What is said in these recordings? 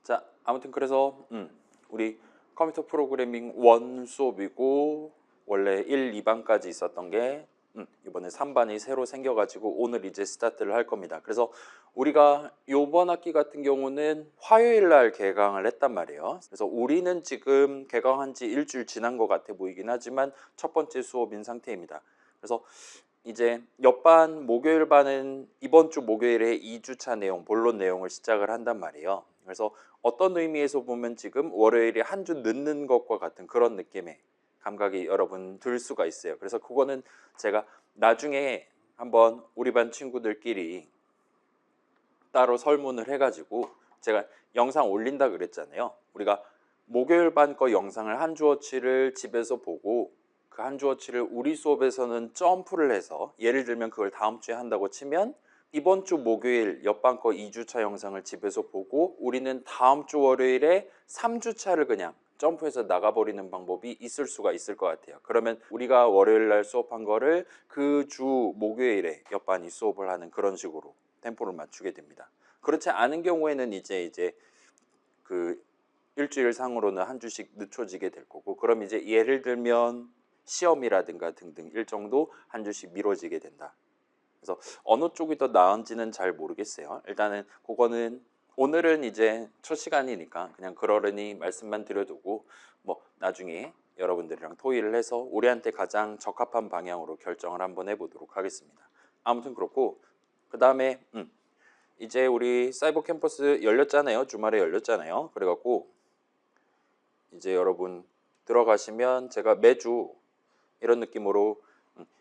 자, 아무튼 그래서 우리 컴퓨터 프로그래밍 1 수업이고 원래 1, 2반까지 있었던 게 이번에 3반이 새로 생겨가지고 오늘 이제 스타트를 할 겁니다. 그래서 우리가 이번 학기 같은 경우는 화요일 날 개강을 했단 말이에요. 그래서 우리는 지금 개강한 지 일주일 지난 것 같아 보이긴 하지만 첫 번째 수업인 상태입니다. 그래서 이제 옆반 목요일 반은 이번 주 목요일에 2주차 내용, 본론 내용을 시작을 한단 말이에요. 그래서 어떤 의미에서 보면 지금 월요일에 한 주 늦는 것과 같은 그런 느낌의 감각이 여러분 들 수가 있어요. 그래서 그거는 제가 나중에 한번 우리 반 친구들끼리 따로 설문을 해가지고 제가 영상 올린다 그랬잖아요. 우리가 목요일 반 거 영상을 한 주어치를 집에서 보고 그 한 주어치를 우리 수업에서는 점프를 해서 예를 들면 그걸 다음 주에 한다고 치면 이번 주 목요일 옆반 거 2주차 영상을 집에서 보고 우리는 다음 주 월요일에 3주차를 그냥 점프해서 나가버리는 방법이 있을 수가 있을 것 같아요. 그러면 우리가 월요일 날 수업한 거를 그 주 목요일에 옆반이 수업을 하는 그런 식으로 템포를 맞추게 됩니다. 그렇지 않은 경우에는 이제 그 일주일 상으로는 한 주씩 늦춰지게 될 거고, 그럼 이제 예를 들면 시험이라든가 등등 일정도 한 주씩 미뤄지게 된다. 그래서 어느 쪽이 더 나은지는 잘 모르겠어요. 일단은 그거는 오늘은 이제 첫 시간이니까 그냥 그러려니 말씀만 드려두고 뭐 나중에 여러분들이랑 토의를 해서 우리한테 가장 적합한 방향으로 결정을 한번 해보도록 하겠습니다. 아무튼 그렇고 그 다음에 이제 우리 사이버 캠퍼스 열렸잖아요. 주말에 열렸잖아요. 그래갖고 이제 여러분 들어가시면 제가 매주 이런 느낌으로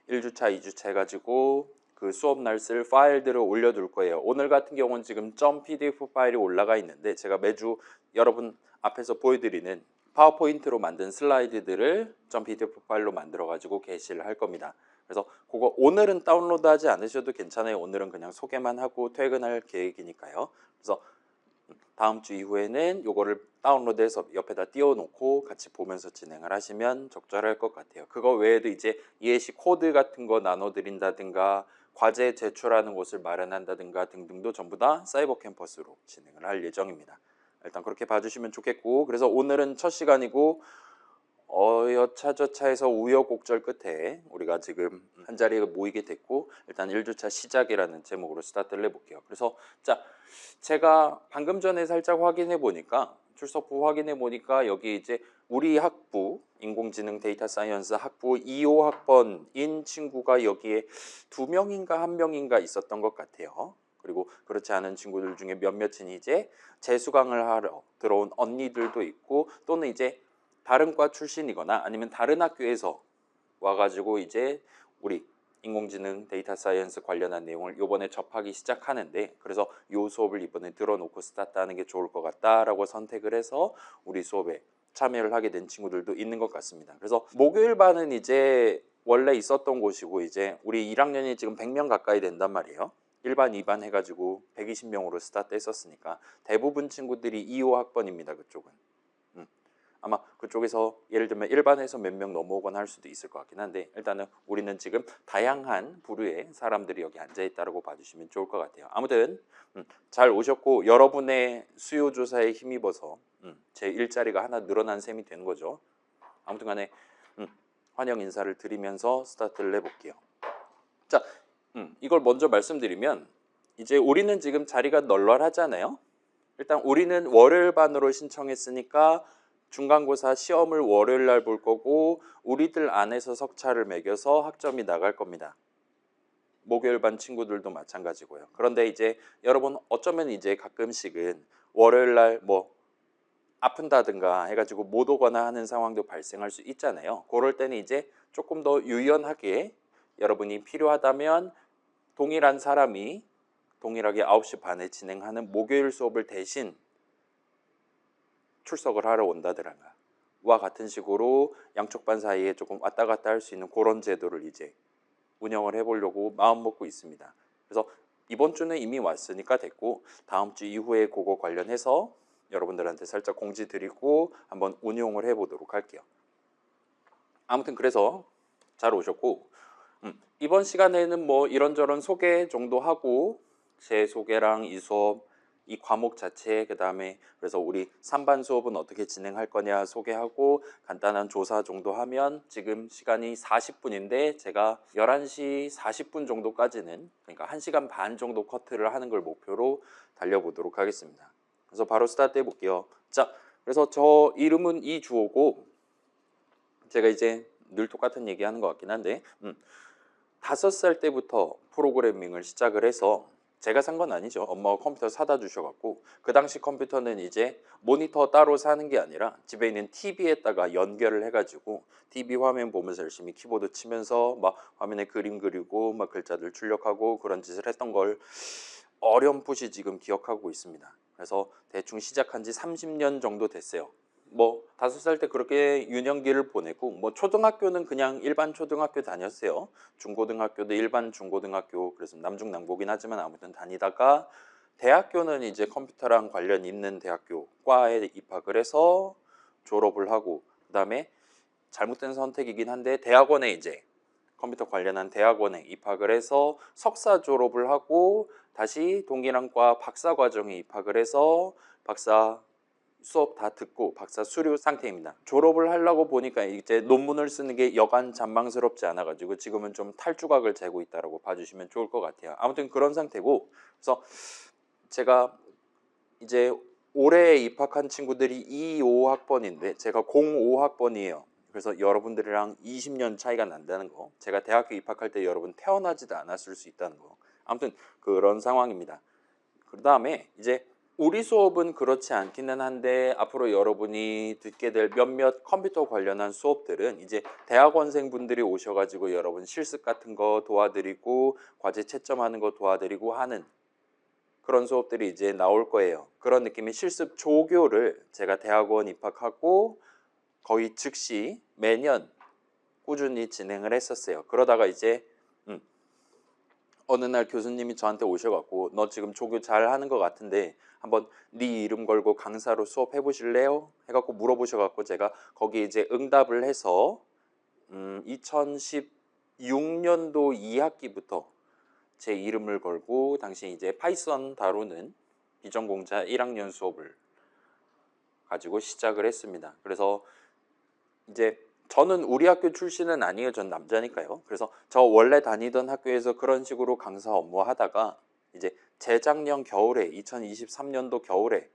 1주차, 2주차 해가지고 그 수업날 쓸 파일들을 올려둘 거예요. 오늘 같은 경우는 지금 .pdf 파일이 올라가 있는데 제가 매주 여러분 앞에서 보여드리는 파워포인트로 만든 슬라이드들을 .pdf 파일로 만들어가지고 게시를 할 겁니다. 그래서 그거 오늘은 다운로드 하지 않으셔도 괜찮아요. 오늘은 그냥 소개만 하고 퇴근할 계획이니까요. 그래서 다음 주 이후에는 요거를 다운로드해서 옆에다 띄워놓고 같이 보면서 진행을 하시면 적절할 것 같아요. 그거 외에도 이제 예시 코드 같은 거 나눠드린다든가 과제 제출하는 곳을 마련한다든가 등등도 전부 다 사이버 캠퍼스로 진행을 할 예정입니다. 일단 그렇게 봐주시면 좋겠고, 그래서 오늘은 첫 시간이고 여차저차해서 우여곡절 끝에 우리가 지금 한 자리에 모이게 됐고 일단 1주차 시작이라는 제목으로 스타트를 해볼게요. 그래서 자, 제가 방금 전에 살짝 확인해 보니까 출석부 확인해 보니까 여기 이제 우리 학부 인공지능 데이터 사이언스 학부 2호 학번인 친구가 여기에 2명인가 1명인가 있었던 것 같아요. 그리고 그렇지 않은 친구들 중에 몇몇은 이제 재수강을 하러 들어온 언니들도 있고 또는 이제 다른 과 출신이거나 아니면 다른 학교에서 와가지고 이제 우리 인공지능 데이터 사이언스 관련한 내용을 이번에 접하기 시작하는데, 그래서 이 수업을 이번에 들어놓고 스타트하는 게 좋을 것 같다라고 선택을 해서 우리 수업에 참여를 하게 된 친구들도 있는 것 같습니다. 그래서 목요일 반은 이제 원래 있었던 곳이고 이제 우리 1학년이 지금 100명 가까이 된단 말이에요. 1반, 2반 해가지고 120명으로 스타트 했었으니까 대부분 친구들이 2호 학번입니다. 그쪽은. 아마 그쪽에서 예를 들면 일반에서 몇 명 넘어오거나 할 수도 있을 것 같긴 한데 일단은 우리는 지금 다양한 부류의 사람들이 여기 앉아있다고 봐주시면 좋을 것 같아요. 아무튼 잘 오셨고 여러분의 수요조사에 힘입어서 제 일자리가 하나 늘어난 셈이 되는 거죠. 아무튼 간에 환영 인사를 드리면서 스타트를 해볼게요. 자, 이걸 먼저 말씀드리면 이제 우리는 지금 자리가 널널하잖아요. 일단 우리는 월요일 반으로 신청했으니까 중간고사 시험을 월요일 날 볼 거고 우리들 안에서 석차를 매겨서 학점이 나갈 겁니다. 목요일 반 친구들도 마찬가지고요. 그런데 이제 여러분 어쩌면 이제 가끔씩은 월요일 날 뭐 아픈다든가 해가지고 못 오거나 하는 상황도 발생할 수 있잖아요. 그럴 때는 이제 조금 더 유연하게 여러분이 필요하다면 동일한 사람이 동일하게 9시 반에 진행하는 목요일 수업을 대신 출석을 하러 온다더라가 와 같은 식으로 양쪽 반 사이에 조금 왔다 갔다 할 수 있는 그런 제도를 이제 운영을 해보려고 마음 먹고 있습니다. 그래서 이번 주는 이미 왔으니까 됐고 다음 주 이후에 그거 관련해서 여러분들한테 살짝 공지 드리고 한번 운용을 해보도록 할게요. 아무튼 그래서 잘 오셨고 이번 시간에는 뭐 이런저런 소개 정도 하고 제 소개랑 이 수업 이 과목 자체, 그 다음에 그래서 우리 3반 수업은 어떻게 진행할 거냐 소개하고 간단한 조사 정도 하면 지금 시간이 40분인데 제가 11시 40분 정도까지는, 그러니까 1시간 반 정도 커트를 하는 걸 목표로 달려보도록 하겠습니다. 그래서 바로 스타트 해볼게요. 자, 그래서 저 이름은 이주호고, 제가 이제 늘 똑같은 얘기 하는 것 같긴 한데 5살 때부터 프로그래밍을 시작을 해서, 제가 산 건 아니죠. 엄마가 컴퓨터 사다 주셔갖고, 그 당시 컴퓨터는 이제 모니터 따로 사는 게 아니라 집에 있는 TV에다가 연결을 해가지고 TV 화면 보면서 열심히 키보드 치면서 막 화면에 그림 그리고 막 글자들 출력하고 그런 짓을 했던 걸 어렴풋이 지금 기억하고 있습니다. 그래서 대충 시작한 지 30년 정도 됐어요. 뭐 5살 때 그렇게 유년기를 보내고, 뭐 초등학교는 그냥 일반 초등학교 다녔어요. 중고등학교도 일반 중고등학교, 그래서 남중남고긴 하지만 아무튼 다니다가 대학교는 이제 컴퓨터랑 관련 있는 대학교 과에 입학을 해서 졸업을 하고, 그 다음에 잘못된 선택이긴 한데 대학원에 이제 컴퓨터 관련한 대학원에 입학을 해서 석사 졸업을 하고 다시 동일한 과 박사 과정에 입학을 해서 박사 수업 다 듣고 박사 수료 상태입니다. 졸업을 하려고 보니까 이제 논문을 쓰는 게 여간 잔망스럽지 않아가지고 지금은 좀 탈주각을 재고 있다라고 봐주시면 좋을 것 같아요. 아무튼 그런 상태고, 그래서 제가 이제 올해 입학한 친구들이 25학번인데 제가 05학번이에요. 그래서 여러분들이랑 20년 차이가 난다는 거, 제가 대학교 입학할 때 여러분 태어나지도 않았을 수 있다는 거, 아무튼 그런 상황입니다. 그 다음에 이제 우리 수업은 그렇지 않기는 한데 앞으로 여러분이 듣게 될 몇몇 컴퓨터 관련한 수업들은 이제 대학원생분들이 오셔가지고 여러분 실습 같은 거 도와드리고 과제 채점하는 거 도와드리고 하는 그런 수업들이 이제 나올 거예요. 그런 느낌의 실습 조교를 제가 대학원 입학하고 거의 즉시 매년 꾸준히 진행을 했었어요. 그러다가 이제 어느 날 교수님이 저한테 오셔갖고, 너 지금 조교 잘 하는 것 같은데 한번 네 이름 걸고 강사로 수업 해보실래요? 해갖고 물어보셔갖고 제가 거기에 이제 응답을 해서 2016년도 2학기부터 제 이름을 걸고 당시 이제 파이썬 다루는 비전공자 1학년 수업을 가지고 시작을 했습니다. 그래서 이제 저는 우리 학교 출신은 아니에요. 전 남자니까요. 그래서 저 원래 다니던 학교에서 그런 식으로 강사 업무 하다가 이제 재작년 겨울에 2023년도 겨울에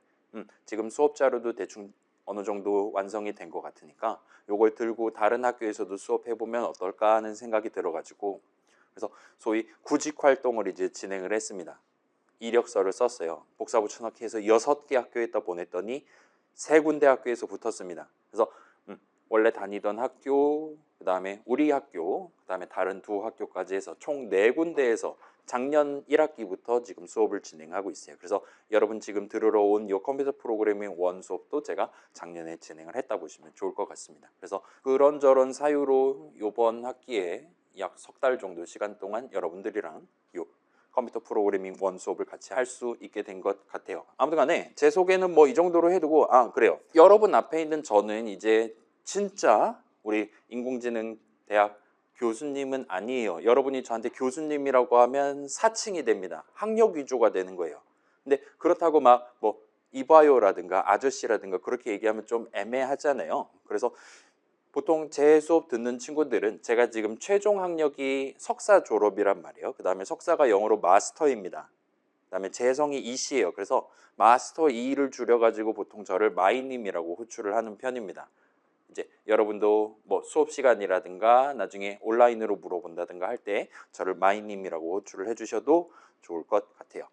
지금 수업 자료도 대충 어느 정도 완성이 된 것 같으니까 요걸 들고 다른 학교에서도 수업해보면 어떨까 하는 생각이 들어가지고, 그래서 소위 구직 활동을 이제 진행을 했습니다. 이력서를 썼어요. 복사부 쳐넣기해서 6개 학교에다 보냈더니 3군데 학교에서 붙었습니다. 그래서 원래 다니던 학교, 그 다음에 우리 학교, 그 다음에 다른 2학교까지 해서 총 4군데에서 작년 1학기부터 지금 수업을 진행하고 있어요. 그래서 여러분 지금 들으러 온 이 컴퓨터 프로그래밍 1 수업도 제가 작년에 진행을 했다 보시면 좋을 것 같습니다. 그래서 그런저런 사유로 이번 학기에 약 3달 정도 시간 동안 여러분들이랑 이 컴퓨터 프로그래밍 1 수업을 같이 할 수 있게 된 것 같아요. 아무튼 간에 제 소개는 뭐 이 정도로 해두고, 그래요. 여러분 앞에 있는 저는 이제 진짜 우리 인공지능 대학 교수님은 아니에요. 여러분이 저한테 교수님이라고 하면 사칭이 됩니다. 학력 위주가 되는 거예요. 근데 그렇다고 막 뭐 이봐요라든가 아저씨라든가 그렇게 얘기하면 좀 애매하잖아요. 그래서 보통 제 수업 듣는 친구들은 제가 지금 최종 학력이 석사 졸업이란 말이에요. 그 다음에 석사가 영어로 마스터입니다. 그 다음에 재성이 이씨예요. 그래서 마스터 2를 줄여가지고 보통 저를 마이님이라고 호출을 하는 편입니다. 이제 여러분도 뭐 수업 시간이라든가 나중에 온라인으로 물어본다든가 할 때 저를 마이님이라고 호출을 해주셔도 좋을 것 같아요.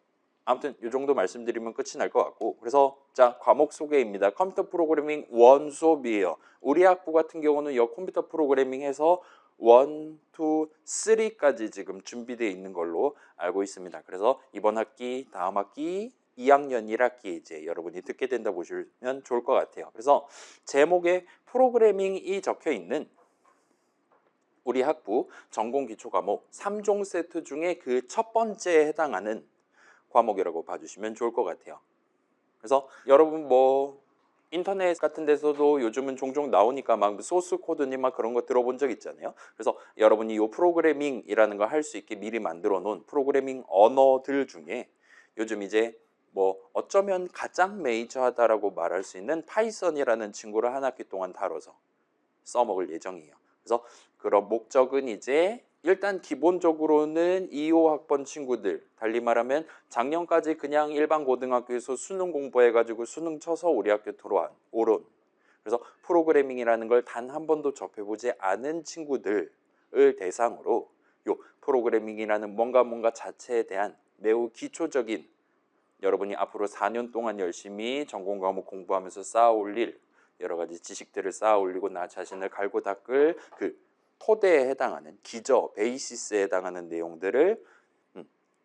아무튼 이 정도 말씀드리면 끝이 날 것 같고, 그래서 자, 과목 소개입니다. 컴퓨터 프로그래밍 1 수업이에요. 우리 학부 같은 경우는 이 컴퓨터 프로그래밍에서 1, 2, 3까지 지금 준비되어 있는 걸로 알고 있습니다. 그래서 이번 학기, 다음 학기 2학년 1학기 이제 여러분이 듣게 된다 보시면 좋을 것 같아요. 그래서 제목에 프로그래밍이 적혀 있는 우리 학부 전공 기초 과목 3종 세트 중에 그 첫 번째에 해당하는 과목이라고 봐주시면 좋을 것 같아요. 그래서 여러분 뭐 인터넷 같은 데서도 요즘은 종종 나오니까 막 소스 코드니 막 그런 거 들어본 적 있잖아요. 그래서 여러분이 이 프로그래밍이라는 걸 할 수 있게 미리 만들어 놓은 프로그래밍 언어들 중에 요즘 이제 뭐 어쩌면 가장 메이저하다라고 말할 수 있는 파이썬이라는 친구를 한 학기 동안 다뤄서 써먹을 예정이에요. 그래서 그런 목적은 이제 일단 기본적으로는 2, 5학번 친구들, 달리 말하면 작년까지 그냥 일반 고등학교에서 수능 공부해가지고 수능 쳐서 우리 학교 들어온 오론, 그래서 프로그래밍이라는 걸 단 한 번도 접해보지 않은 친구들을 대상으로 요 프로그래밍이라는 뭔가 자체에 대한 매우 기초적인, 여러분이 앞으로 4년 동안 열심히 전공 과목 공부하면서 쌓아 올릴 여러 가지 지식들을 쌓아 올리고 나 자신을 갈고 닦을 그 토대에 해당하는 기저, 베이시스에 해당하는 내용들을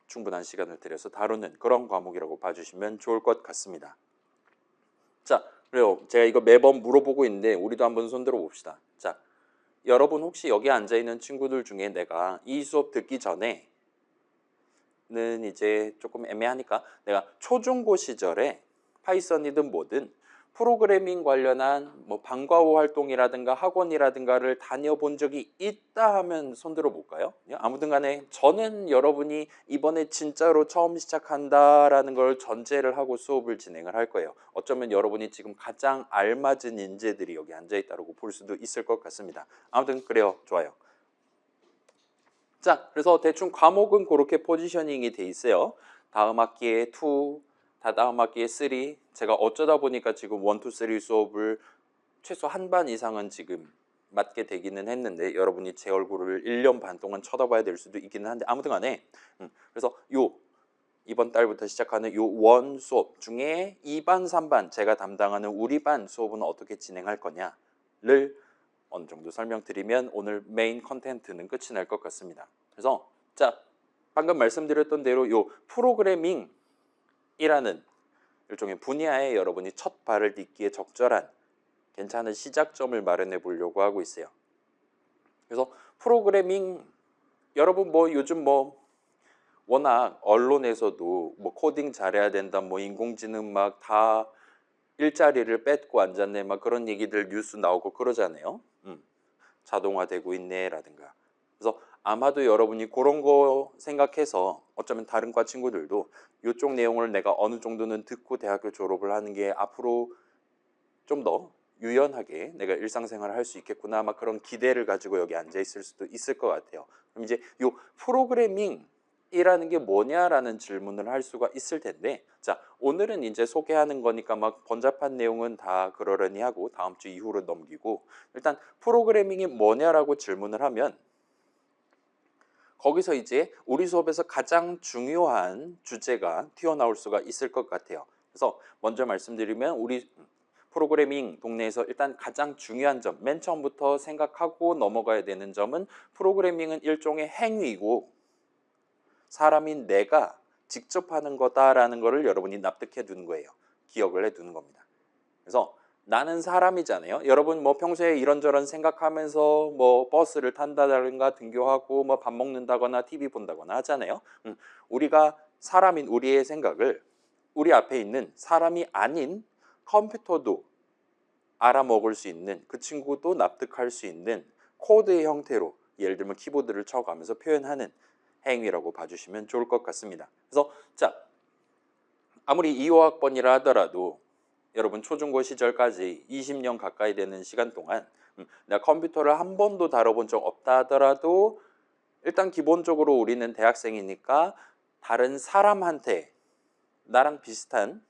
충분한 시간을 들여서 다루는 그런 과목이라고 봐주시면 좋을 것 같습니다. 자, 그래요. 제가 이거 매번 물어보고 있는데 우리도 한번 손들어 봅시다. 자, 여러분 혹시 여기 앉아있는 친구들 중에 내가 이 수업 듣기 전에 는 이제 조금 애매하니까 내가 초중고 시절에 파이썬이든 뭐든 프로그래밍 관련한 뭐 방과 후 활동이라든가 학원이라든가를 다녀본 적이 있다 하면 손들어 볼까요? 아무튼 간에 저는 여러분이 이번에 진짜로 처음 시작한다라는 걸 전제를 하고 수업을 진행을 할 거예요. 어쩌면 여러분이 지금 가장 알맞은 인재들이 여기 앉아 있다고 볼 수도 있을 것 같습니다. 아무튼 그래요. 좋아요. 자, 그래서 대충 과목은 그렇게 포지셔닝이 돼 있어요. 다음 학기에 2, 다다음 학기에 3. 제가 어쩌다 보니까 지금 1, 2, 3 수업을 최소 한 반 이상은 지금 맡게 되기는 했는데 여러분이 제 얼굴을 1년 반 동안 쳐다봐야 될 수도 있기는 한데 아무튼 간에 그래서 이번 달부터 시작하는 요 원 수업 중에 2반, 3반 제가 담당하는 우리 반 수업은 어떻게 진행할 거냐를 어느 정도 설명드리면 오늘 메인 컨텐츠는 끝이 날 것 같습니다. 그래서 자, 방금 말씀드렸던 대로 요 프로그래밍이라는 일종의 분야에 여러분이 첫 발을 딛기에 적절한 괜찮은 시작점을 마련해 보려고 하고 있어요. 그래서 프로그래밍, 여러분 뭐 요즘 뭐 워낙 언론에서도 뭐 코딩 잘해야 된다, 뭐 인공지능 막 다 일자리를 뺏고 앉았네, 막 그런 얘기들 뉴스 나오고 그러잖아요. 자동화되고 있네라든가. 그래서 아마도 여러분이 그런 거 생각해서 어쩌면 다른 과 친구들도 이쪽 내용을 내가 어느 정도는 듣고 대학교 졸업을 하는 게 앞으로 좀 더 유연하게 내가 일상생활을 할 수 있겠구나, 막 그런 기대를 가지고 여기 앉아 있을 수도 있을 것 같아요. 그럼 이제 이 프로그래밍이라는 게 뭐냐라는 질문을 할 수가 있을 텐데, 자, 오늘은 이제 소개하는 거니까 막 번잡한 내용은 다 그러려니 하고 다음 주 이후로 넘기고, 일단 프로그래밍이 뭐냐라고 질문을 하면 거기서 이제 우리 수업에서 가장 중요한 주제가 튀어나올 수가 있을 것 같아요. 그래서 먼저 말씀드리면 우리 프로그래밍 동네에서 일단 가장 중요한 점, 맨 처음부터 생각하고 넘어가야 되는 점은 프로그래밍은 일종의 행위고 사람인 내가 직접 하는 거다라는 거를 여러분이 납득해 두는 거예요. 기억을 해 두는 겁니다. 그래서 나는 사람이잖아요. 여러분 뭐 평소에 이런저런 생각하면서 뭐 버스를 탄다든가 등교하고 뭐 밥 먹는다거나 TV 본다거나 하잖아요. 우리가 사람인 우리의 생각을 우리 앞에 있는 사람이 아닌 컴퓨터도 알아먹을 수 있는, 그 친구도 납득할 수 있는 코드의 형태로, 예를 들면 키보드를 쳐가면서 표현하는 행위라고 봐주시면 좋을 것 같습니다. 그래서 자, 아무리 2, 5학번이라 하더라도 여러분 초중고 시절까지 20년 가까이 되는 시간 동안 내가 컴퓨터를 한 번도 다뤄본 적 없다 하더라도 일단 기본적으로 우리는 대학생이니까 다른 사람한테 나랑 비슷한,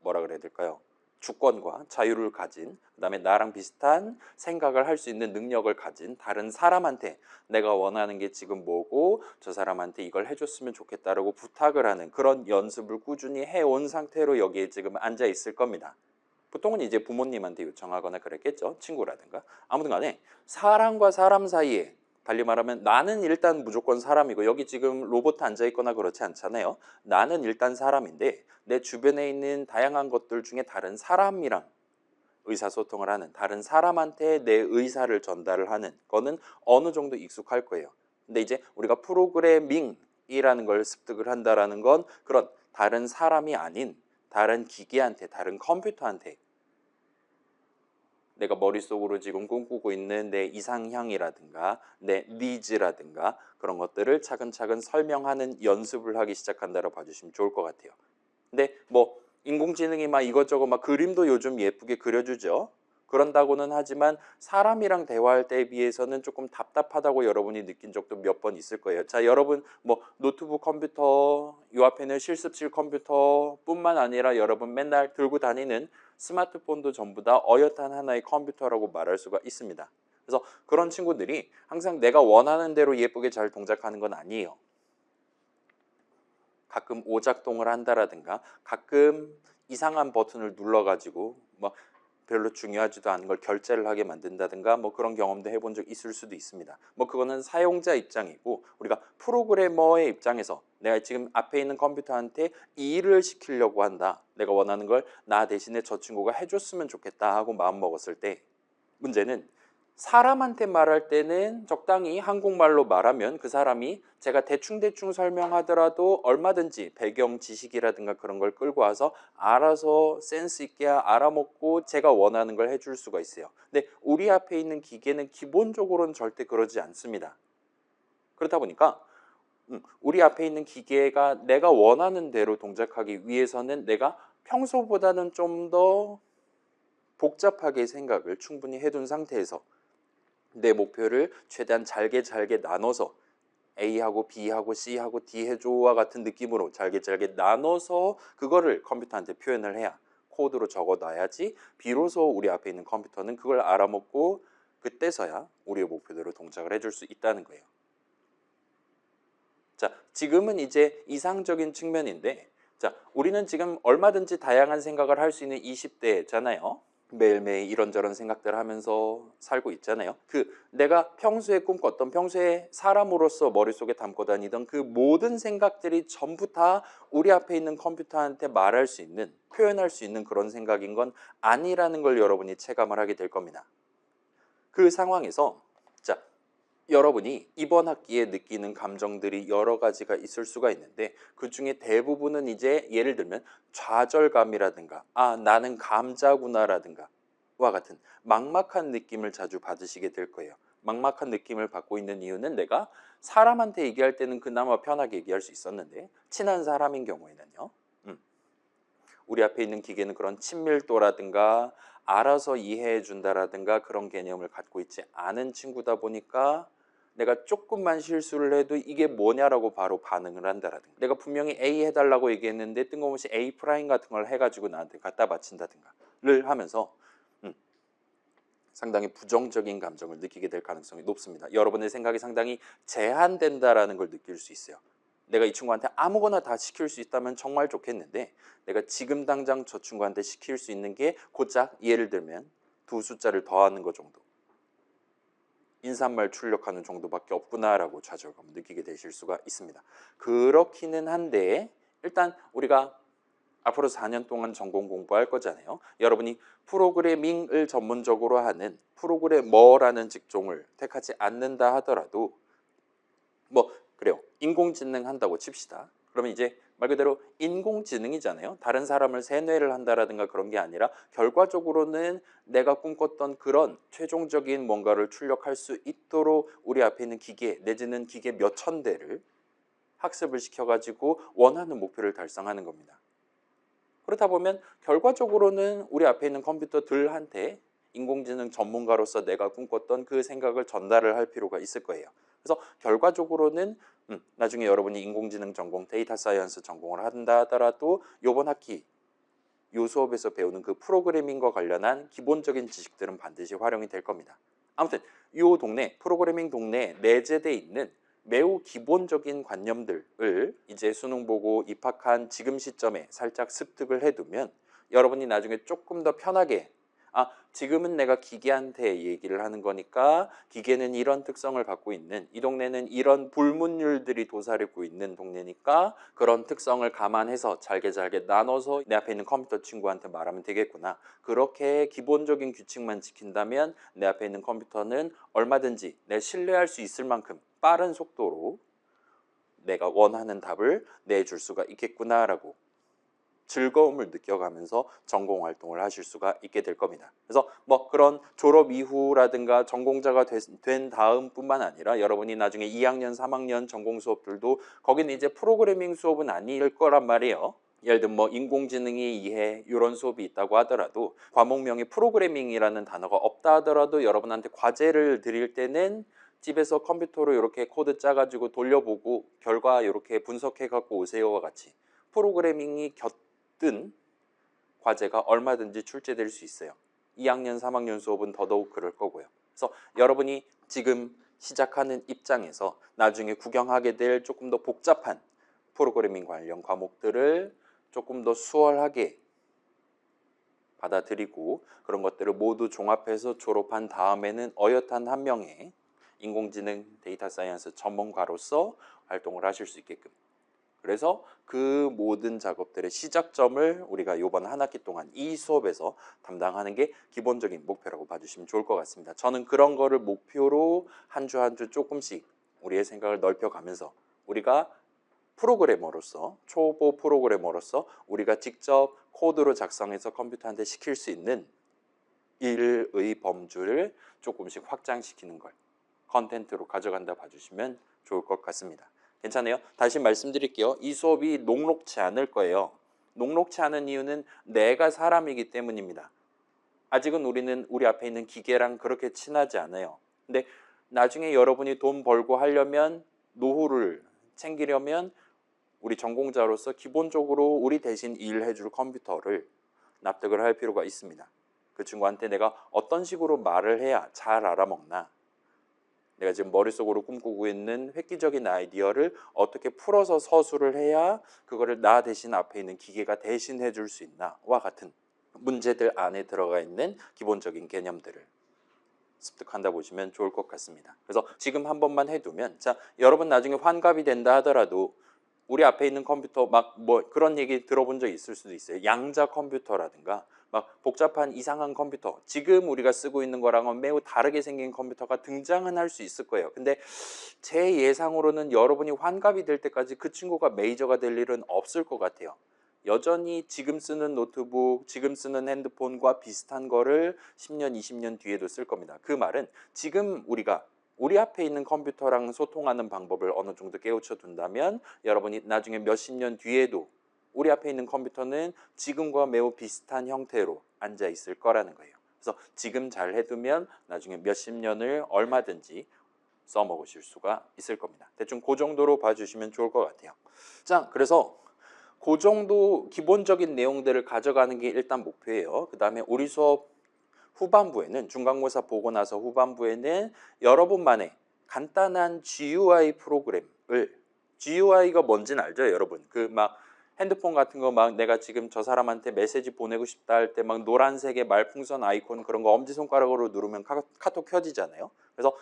뭐라 그래야 될까요? 주권과 자유를 가진, 그다음에 나랑 비슷한 생각을 할 수 있는 능력을 가진 다른 사람한테 내가 원하는 게 지금 뭐고 저 사람한테 이걸 해줬으면 좋겠다라고 부탁을 하는 그런 연습을 꾸준히 해온 상태로 여기에 지금 앉아 있을 겁니다. 보통은 이제 부모님한테 요청하거나 그랬겠죠. 친구라든가. 아무튼 간에 사람과 사람 사이에, 달리 말하면 나는 일단 무조건 사람이고, 여기 지금 로봇 앉아 있거나 그렇지 않잖아요. 나는 일단 사람인데 내 주변에 있는 다양한 것들 중에 다른 사람이랑 의사소통을 하는, 다른 사람한테 내 의사를 전달을 하는 거는 어느 정도 익숙할 거예요. 근데 이제 우리가 프로그래밍이라는 걸 습득을 한다라는 건 그런 다른 사람이 아닌 다른 기계한테, 다른 컴퓨터한테 내가 머릿속으로 지금 꿈꾸고 있는 내 이상향이라든가 내 니즈라든가 그런 것들을 차근차근 설명하는 연습을 하기 시작한다고 봐주시면 좋을 것 같아요. 근데 뭐 인공지능이 막 이것저것 막 그림도 요즘 예쁘게 그려주죠. 그런다고는 하지만 사람이랑 대화할 때에 비해서는 조금 답답하다고 여러분이 느낀 적도 몇 번 있을 거예요. 자, 여러분 뭐 노트북 컴퓨터, 요 앞에는 실습실 컴퓨터뿐만 아니라 여러분 맨날 들고 다니는 스마트폰도 전부 다 어엿한 하나의 컴퓨터라고 말할 수가 있습니다. 그래서 그런 친구들이 항상 내가 원하는 대로 예쁘게 잘 동작하는 건 아니에요. 가끔 오작동을 한다라든가 가끔 이상한 버튼을 눌러가지고 뭐 별로 중요하지도 않은 걸 결제를 하게 만든다든가 뭐 그런 경험도 해본 적 있을 수도 있습니다. 뭐 그거는 사용자 입장이고 우리가 프로그래머의 입장에서 내가 지금 앞에 있는 컴퓨터한테 이 일을 시키려고 한다. 내가 원하는 걸 나 대신에 저 친구가 해줬으면 좋겠다 하고 마음먹었을 때 문제는 사람한테 말할 때는 적당히 한국말로 말하면 그 사람이 제가 대충대충 설명하더라도 얼마든지 배경 지식이라든가 그런 걸 끌고 와서 알아서 센스 있게 알아먹고 제가 원하는 걸 해줄 수가 있어요. 근데 우리 앞에 있는 기계는 기본적으로는 절대 그러지 않습니다. 그렇다 보니까 우리 앞에 있는 기계가 내가 원하는 대로 동작하기 위해서는 내가 평소보다는 좀 더 복잡하게 생각을 충분히 해둔 상태에서 내 목표를 최대한 잘게 나눠서 A하고 B하고 C하고 D 해줘와 같은 느낌으로 잘게 나눠서 그거를 컴퓨터한테 표현을 해야 코드로 적어놔야지 비로소 우리 앞에 있는 컴퓨터는 그걸 알아먹고 그때서야 우리의 목표대로 동작을 해줄 수 있다는 거예요. 자, 지금은 이제 이상적인 측면인데 자, 우리는 지금 얼마든지 다양한 생각을 할 수 있는 20대잖아요. 매일매일 이런저런 생각들 하면서 살고 있잖아요. 내가 평소에 꿈꿨던 평소에 사람으로서 머릿속에 담고 다니던 그 모든 생각들이 전부 다 우리 앞에 있는 컴퓨터한테 말할 수 있는 표현할 수 있는 그런 생각인 건 아니라는 걸 여러분이 체감을 하게 될 겁니다. 그 상황에서 자, 여러분이 이번 학기에 느끼는 감정들이 여러 가지가 있을 수가 있는데 그 중에 대부분은 이제 예를 들면 좌절감이라든가 나는 감자구나라든가 와 같은 막막한 느낌을 자주 받으시게 될 거예요. 막막한 느낌을 받고 있는 이유는 내가 사람한테 얘기할 때는 그나마 편하게 얘기할 수 있었는데 친한 사람인 경우에는요. 우리 앞에 있는 기계는 그런 친밀도라든가 알아서 이해해 준다라든가 그런 개념을 갖고 있지 않은 친구다 보니까 내가 조금만 실수를 해도 이게 뭐냐라고 바로 반응을 한다라든가 내가 분명히 A 해달라고 얘기했는데 뜬금없이 A 프라임 같은 걸 해가지고 나한테 갖다 바친다든가를 하면서 상당히 부정적인 감정을 느끼게 될 가능성이 높습니다. 여러분의 생각이 상당히 제한된다라는 걸 느낄 수 있어요. 내가 이 친구한테 아무거나 다 시킬 수 있다면 정말 좋겠는데 내가 지금 당장 저 친구한테 시킬 수 있는 게 고작 예를 들면 두 숫자를 더하는 것 정도 인사말 출력하는 정도밖에 없구나라고 좌절감을 느끼게 되실 수가 있습니다. 그렇기는 한데 일단 우리가 앞으로 4년 동안 전공 공부할 거잖아요. 여러분이 프로그래밍을 전문적으로 하는 프로그래머라는 직종을 택하지 않는다 하더라도 뭐 그래요. 인공지능 한다고 칩시다. 그러면 이제 말 그대로 인공지능이잖아요. 다른 사람을 세뇌를 한다라든가 그런 게 아니라 결과적으로는 내가 꿈꿨던 그런 최종적인 뭔가를 출력할 수 있도록 우리 앞에 있는 기계 내지는 기계 몇 천 대를 학습을 시켜가지고 원하는 목표를 달성하는 겁니다. 그렇다 보면 결과적으로는 우리 앞에 있는 컴퓨터들한테 인공지능 전문가로서 내가 꿈꿨던 그 생각을 전달을 할 필요가 있을 거예요. 그래서 결과적으로는 나중에 여러분이 인공지능 전공, 데이터 사이언스 전공을 한다 하더라도 이번 학기 요 수업에서 배우는 그 프로그래밍과 관련한 기본적인 지식들은 반드시 활용이 될 겁니다. 아무튼 요 동네, 프로그래밍 동네에 내재돼 있는 매우 기본적인 관념들을 이제 수능 보고 입학한 지금 시점에 살짝 습득을 해두면 여러분이 나중에 조금 더 편하게 지금은 내가 기계한테 얘기를 하는 거니까 기계는 이런 특성을 갖고 있는 이 동네는 이런 불문율들이 도사리고 있는 동네니까 그런 특성을 감안해서 잘게 나눠서 내 앞에 있는 컴퓨터 친구한테 말하면 되겠구나. 그렇게 기본적인 규칙만 지킨다면 내 앞에 있는 컴퓨터는 얼마든지 내가 신뢰할 수 있을 만큼 빠른 속도로 내가 원하는 답을 내줄 수가 있겠구나라고 즐거움을 느껴가면서 전공 활동을 하실 수가 있게 될 겁니다. 그래서 뭐 그런 졸업 이후라든가 전공자가 된 다음뿐만 아니라 여러분이 나중에 2학년, 3학년 전공 수업들도 거기는 이제 프로그래밍 수업은 아닐 거란 말이에요. 예를 들면 뭐 인공지능이 이해 이런 수업이 있다고 하더라도 과목명이 프로그래밍이라는 단어가 없다 하더라도 여러분한테 과제를 드릴 때는 집에서 컴퓨터로 이렇게 코드 짜가지고 돌려보고 결과 이렇게 분석해 갖고 오세요와 같이 프로그래밍이 곁든 과제가 얼마든지 출제될 수 있어요. 2학년, 3학년 수업은 더더욱 그럴 거고요. 그래서 여러분이 지금 시작하는 입장에서 나중에 구경하게 될 조금 더 복잡한 프로그래밍 관련 과목들을 조금 더 수월하게 받아들이고 그런 것들을 모두 종합해서 졸업한 다음에는 어엿한 한 명의 인공지능 데이터 사이언스 전문가로서 활동을 하실 수 있게끔, 그래서 그 모든 작업들의 시작점을 우리가 이번 한 학기 동안 이 수업에서 담당하는 게 기본적인 목표라고 봐주시면 좋을 것 같습니다. 저는 그런 거를 목표로 한 주 한 주 조금씩 우리의 생각을 넓혀가면서 우리가 프로그래머로서, 초보 프로그래머로서 우리가 직접 코드로 작성해서 컴퓨터한테 시킬 수 있는 일의 범주를 조금씩 확장시키는 걸 컨텐츠로 가져간다 봐주시면 좋을 것 같습니다. 괜찮아요? 다시 말씀드릴게요. 이 수업이 녹록치 않을 거예요. 녹록치 않은 이유는 내가 사람이기 때문입니다. 아직은 우리는 우리 앞에 있는 기계랑 그렇게 친하지 않아요. 근데 나중에 여러분이 돈 벌고 하려면, 노후를 챙기려면 우리 전공자로서 기본적으로 우리 대신 일해줄 컴퓨터를 납득을 할 필요가 있습니다. 그 친구한테 내가 어떤 식으로 말을 해야 잘 알아먹나, 내가 지금 머릿속으로 꿈꾸고 있는 획기적인 아이디어를 어떻게 풀어서 서술을 해야 그거를 나 대신 앞에 있는 기계가 대신해 줄 수 있나와 같은 문제들 안에 들어가 있는 기본적인 개념들을 습득한다 보시면 좋을 것 같습니다. 그래서 지금 한 번만 해두면, 자, 여러분 나중에 환갑이 된다 하더라도 우리 앞에 있는 컴퓨터 막 뭐 그런 얘기 들어본 적 있을 수도 있어요. 양자 컴퓨터라든가 막 복잡한 이상한 컴퓨터, 지금 우리가 쓰고 있는 거랑은 매우 다르게 생긴 컴퓨터가 등장은 할 수 있을 거예요. 근데 제 예상으로는 여러분이 환갑이 될 때까지 그 친구가 메이저가 될 일은 없을 것 같아요. 여전히 지금 쓰는 노트북, 지금 쓰는 핸드폰과 비슷한 거를 10년, 20년 뒤에도 쓸 겁니다. 그 말은 지금 우리가 우리 앞에 있는 컴퓨터랑 소통하는 방법을 어느 정도 깨우쳐 둔다면 여러분이 나중에 몇십 년 뒤에도 우리 앞에 있는 컴퓨터는 지금과 매우 비슷한 형태로 앉아 있을 거라는 거예요. 그래서 지금 잘 해두면 나중에 몇십 년을 얼마든지 써먹으실 수가 있을 겁니다. 대충 그 정도로 봐주시면 좋을 것 같아요. 자, 그래서 그 정도 기본적인 내용들을 가져가는 게 일단 목표예요. 그 다음에 우리 수업 후반부에는, 중간고사 보고 나서 후반부에는 여러분만의 간단한 GUI 프로그램을, GUI가 뭔지는 알죠, 여러분? 그 막 핸드폰 같은 거 막 내가 지금 저 사람한테 메시지 보내고 싶다 할 때 막 노란색의 말풍선 아이콘 그런 거 엄지손가락으로 누르면 카톡 켜지잖아요. 그래서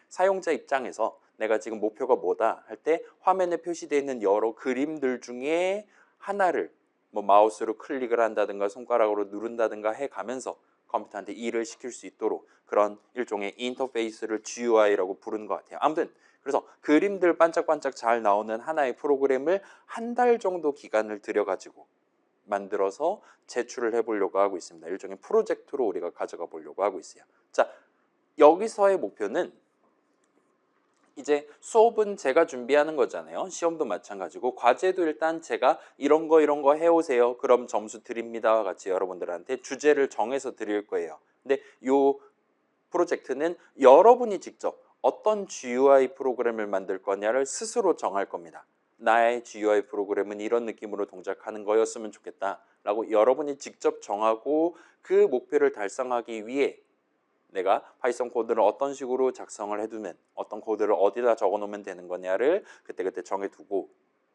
사용자 입장에서 내가 지금 목표가 뭐다 할 때 화면에 표시되어 있는 여러 그림들 중에 하나를 뭐 마우스로 클릭을 한다든가 손가락으로 누른다든가 해가면서 컴퓨터한테 일을 시킬 수 있도록 그런 일종의 인터페이스를 GUI라고 부르는 것 같아요. 아무튼 그래서 그림들 반짝반짝 잘 나오는 하나의 프로그램을 한 달 정도 기간을 들여가지고 만들어서 제출을 해보려고 하고 있습니다. 일종의 프로젝트로 우리가 가져가 보려고 하고 있어요. 자, 여기서의 목표는, 이제 수업은 제가 준비하는 거잖아요. 시험도 마찬가지고 과제도 일단 제가 이런 거 해오세요. 그럼 점수 드립니다와 같이 여러분들한테 주제를 정해서 드릴 거예요. 근데 이 프로젝트는 여러분이 직접 어떤 GUI 프로그램을 만들 거냐를 스스로 정할 겁니다. 나의 GUI 프로그램은 이런 느낌으로 동작하는 거였으면 좋겠다 라고 여러분이 직접 정하고 그 목표를 달성하기 위해 내가 파이썬 코드를 어떤 식으로 작성을 해두면, 어떤 코드를 어디다 적어놓으면 되는 거냐를 그때그때 정해두고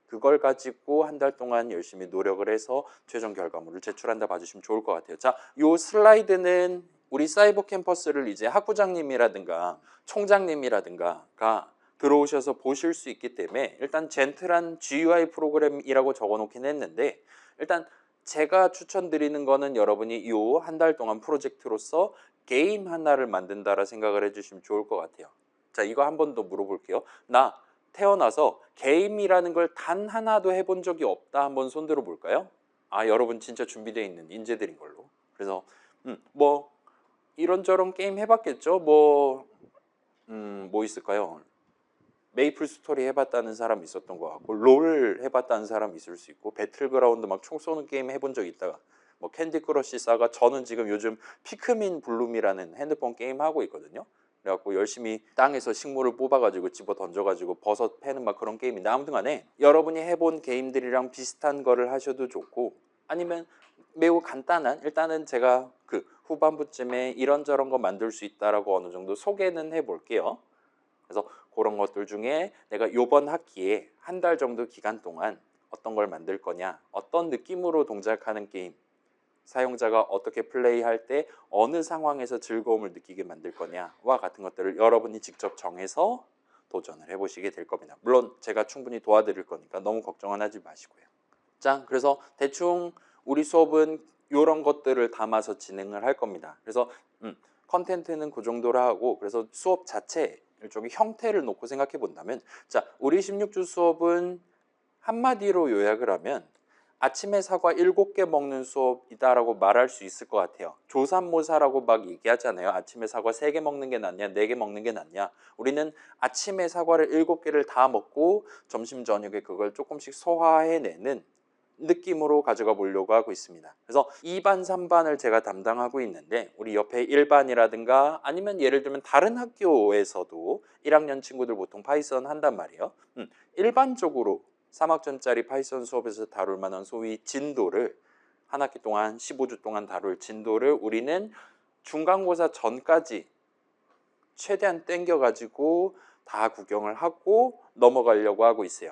그걸 가지고 한 달 동안 열심히 노력을 해서 최종 결과물을 제출한다 봐주시면 좋을 것 같아요. 자, 요 슬라이드는 우리 사이버 캠퍼스를 이제 학부장님이라든가 총장님이라든가가 들어오셔서 보실 수 있기 때문에 일단 젠틀한 GUI 프로그램이라고 적어놓긴 했는데, 일단 제가 추천드리는 거는 여러분이 요 한 달 동안 프로젝트로서 게임 하나를 만든다라 생각을 해주시면 좋을 것 같아요. 자, 이거 한 번 더 물어볼게요. 나 태어나서 게임이라는 걸 단 하나도 해본 적이 없다. 한번 손 들어 볼까요? 아, 여러분 진짜 준비되어 있는 인재들인 걸로. 그래서 뭐 이런저런 게임 해봤겠죠. 뭐 있을까요? 메이플 스토리 해봤다는 사람 있었던 것 같고, 롤 해봤다는 사람 있을 수 있고, 배틀그라운드 막 총 쏘는 게임 해본 적 있다가, 뭐 캔디 크러쉬 사가, 저는 지금 요즘 피크민 블룸이라는 핸드폰 게임 하고 있거든요. 그래갖고 열심히 땅에서 식물을 뽑아가지고 집어 던져가지고 버섯 패는 막 그런 게임인데, 아무튼 간에 여러분이 해본 게임들이랑 비슷한 거를 하셔도 좋고, 아니면 매우 간단한, 일단은 제가 그 후반부쯤에 이런저런 거 만들 수 있다라고 어느 정도 소개는 해볼게요. 그래서 그런 것들 중에 내가 요번 학기에 한 달 정도 기간 동안 어떤 걸 만들 거냐, 어떤 느낌으로 동작하는 게임, 사용자가 어떻게 플레이할 때 어느 상황에서 즐거움을 느끼게 만들 거냐와 같은 것들을 여러분이 직접 정해서 도전을 해보시게 될 겁니다. 물론 제가 충분히 도와드릴 거니까 너무 걱정은 하지 마시고요. 자, 그래서 대충 우리 수업은 이런 것들을 담아서 진행을 할 겁니다. 그래서 컨텐츠는 그 정도로 하고, 그래서 수업 자체 일종의 형태를 놓고 생각해 본다면, 자, 우리 16주 수업은 한마디로 요약을 하면 아침에 사과 7개 먹는 수업이다라고 말할 수 있을 것 같아요. 조삼모사라고 막 얘기하잖아요. 아침에 사과 3개 먹는 게 낫냐, 4개 먹는 게 낫냐. 우리는 아침에 사과를 7개를 다 먹고 점심 저녁에 그걸 조금씩 소화해내는 느낌으로 가져가 보려고 하고 있습니다. 그래서 2반, 3반을 제가 담당하고 있는데, 우리 옆에 1반이라든가 아니면 예를 들면 다른 학교에서도 1학년 친구들 보통 파이썬 한단 말이에요. 일반적으로 3학점짜리 파이썬 수업에서 다룰 만한 소위 진도를, 한 학기 동안 15주 동안 다룰 진도를 우리는 중간고사 전까지 최대한 땡겨가지고 다 구경을 하고 넘어가려고 하고 있어요.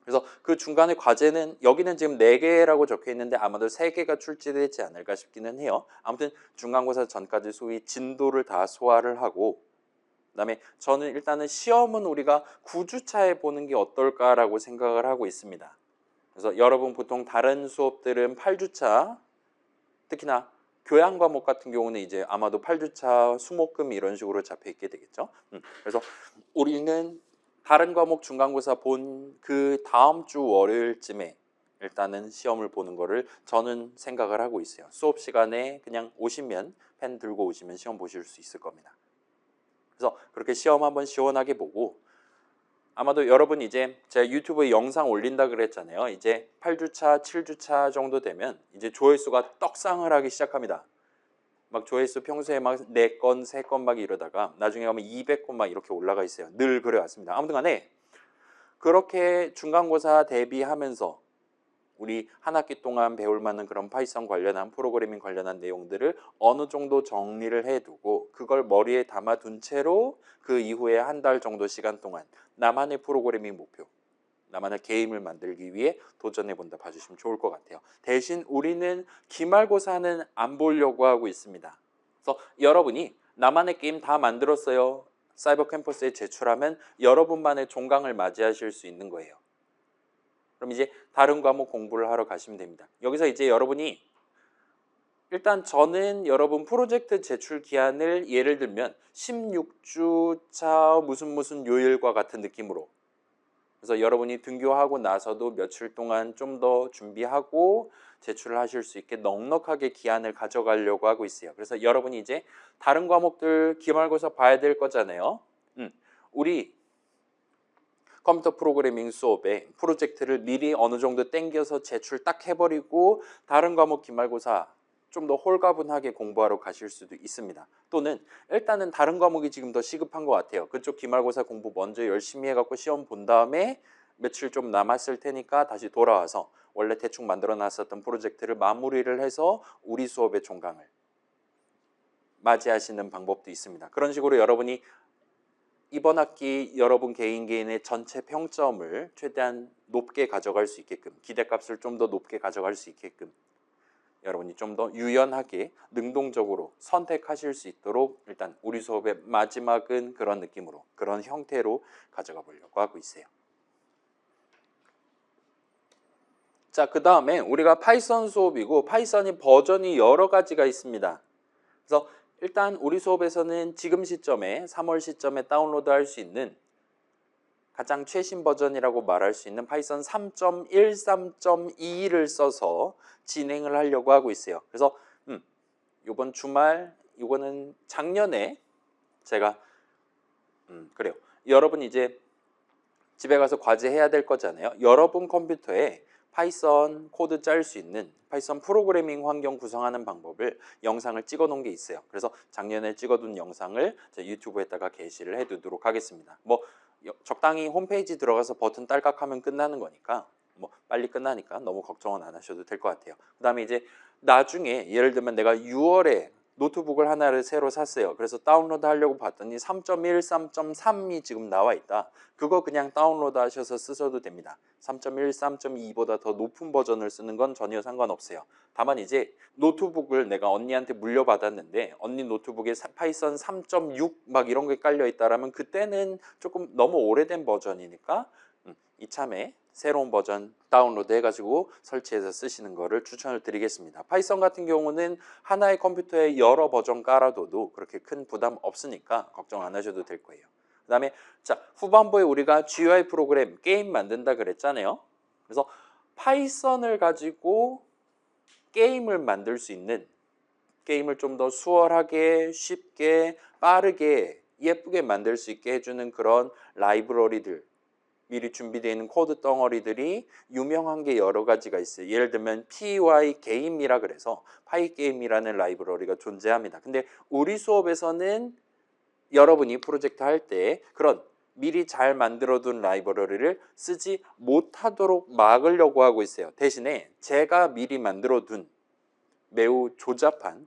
그래서 그 중간에 과제는 여기는 지금 4개라고 적혀 있는데 아마도 3개가 출제되지 않을까 싶기는 해요. 아무튼 중간고사 전까지 소위 진도를 다 소화를 하고, 그다음에 저는 일단은 시험은 우리가 9주차에 보는 게 어떨까라고 생각을 하고 있습니다. 그래서 여러분 보통 다른 수업들은 8주차, 특히나 교양 과목 같은 경우는 이제 아마도 8주차 수목금 이런 식으로 잡혀 있게 되겠죠. 그래서 우리는 다른 과목 중간고사 본 그 다음 주 월요일쯤에 일단은 시험을 보는 거를 저는 생각을 하고 있어요. 수업 시간에 그냥 오시면, 펜 들고 오시면 시험 보실 수 있을 겁니다. 그래서 그렇게 시험 한번 시원하게 보고, 아마도 여러분 이제 제가 유튜브에 영상 올린다 그랬잖아요. 이제 8주차, 7주차 정도 되면 이제 조회수가 떡상을 하기 시작합니다. 막 조회수 평소에 막 4건, 3건 막 이러다가 나중에 가면 200건 막 이렇게 올라가 있어요. 늘 그래 왔습니다. 아무튼 간에 그렇게 중간고사 대비하면서 우리 한 학기 동안 배울 만한 그런 파이썬 관련한, 프로그래밍 관련한 내용들을 어느 정도 정리를 해두고 그걸 머리에 담아둔 채로 그 이후에 한 달 정도 시간 동안 나만의 프로그래밍 목표, 나만의 게임을 만들기 위해 도전해본다 봐주시면 좋을 것 같아요. 대신 우리는 기말고사는 안 보려고 하고 있습니다. 그래서 여러분이 나만의 게임 다 만들었어요, 사이버 캠퍼스에 제출하면 여러분만의 종강을 맞이하실 수 있는 거예요. 그럼 이제 다른 과목 공부를 하러 가시면 됩니다. 여기서 이제 여러분이, 일단 저는 여러분 프로젝트 제출 기한을 예를 들면 16주차 무슨 요일과 같은 느낌으로, 그래서 여러분이 등교하고 나서도 며칠 동안 좀 더 준비하고 제출을 하실 수 있게 넉넉하게 기한을 가져가려고 하고 있어요. 그래서 여러분이 이제 다른 과목들 기말고사 봐야 될 거잖아요. 우리 컴퓨터 프로그래밍 수업에 프로젝트를 미리 어느 정도 땡겨서 제출 딱 해버리고 다른 과목 기말고사 좀 더 홀가분하게 공부하러 가실 수도 있습니다. 또는 일단은 다른 과목이 지금 더 시급한 것 같아요. 그쪽 기말고사 공부 먼저 열심히 해갖고 시험 본 다음에 며칠 좀 남았을 테니까 다시 돌아와서 원래 대충 만들어 놨었던 프로젝트를 마무리를 해서 우리 수업의 종강을 맞이하시는 방법도 있습니다. 그런 식으로 여러분이 이번 학기 여러분 개인의 전체 평점을 최대한 높게 가져갈 수 있게끔, 기대값을 좀 더 높게 가져갈 수 있게끔 여러분이 좀 더 유연하게 능동적으로 선택하실 수 있도록 일단 우리 수업의 마지막은 그런 느낌으로, 그런 형태로 가져가 보려고 하고 있어요. 자, 그 다음에 우리가 파이썬 수업이고 파이썬이 버전이 여러 가지가 있습니다. 그래서 일단 우리 수업에서는 지금 시점에 3월 시점에 다운로드 할 수 있는 가장 최신 버전이라고 말할 수 있는 파이썬 3.1, 3.2를 써서 진행을 하려고 하고 있어요. 그래서 이번 주말, 이거는 작년에 제가 그래요. 여러분이 이제 집에 가서 과제 해야 될 거잖아요. 여러분 컴퓨터에 파이썬 코드 짤 수 있는 파이썬 프로그래밍 환경 구성하는 방법을 영상을 찍어 놓은 게 있어요. 그래서 작년에 찍어둔 영상을 유튜브에다가 게시를 해두도록 하겠습니다. 뭐 적당히 홈페이지 들어가서 버튼 딸깍하면 끝나는 거니까 뭐 빨리 끝나니까 너무 걱정은 안 하셔도 될 것 같아요. 그 다음에 이제 나중에 예를 들면 내가 6월에 노트북을 하나를 새로 샀어요. 그래서 다운로드 하려고 봤더니 3.1, 3.3이 지금 나와 있다. 그거 그냥 다운로드 하셔서 쓰셔도 됩니다. 3.1, 3.2보다 더 높은 버전을 쓰는 건 전혀 상관없어요. 다만 이제 노트북을 내가 언니한테 물려받았는데 언니 노트북에 파이썬 3.6 막 이런 게 깔려 있다라면 그때는 조금 너무 오래된 버전이니까 이참에 새로운 버전 다운로드 해가지고 설치해서 쓰시는 거를 추천을 드리겠습니다. 파이썬 같은 경우는 하나의 컴퓨터에 여러 버전 깔아둬도 그렇게 큰 부담 없으니까 걱정 안 하셔도 될 거예요. 그 다음에 자 후반부에 우리가 GUI 프로그램 게임 만든다 그랬잖아요. 그래서 파이썬을 가지고 게임을 만들 수 있는 게임을 좀 더 수월하게 쉽게 빠르게 예쁘게 만들 수 있게 해주는 그런 라이브러리들 미리 준비되어 있는 코드 덩어리들이 유명한 게 여러 가지가 있어요. 예를 들면 py게임이라 그래서 파이게임이라는 라이브러리가 존재합니다. 근데 우리 수업에서는 여러분이 프로젝트 할 때 그런 미리 잘 만들어둔 라이브러리를 쓰지 못하도록 막으려고 하고 있어요. 대신에 제가 미리 만들어둔 매우 조잡한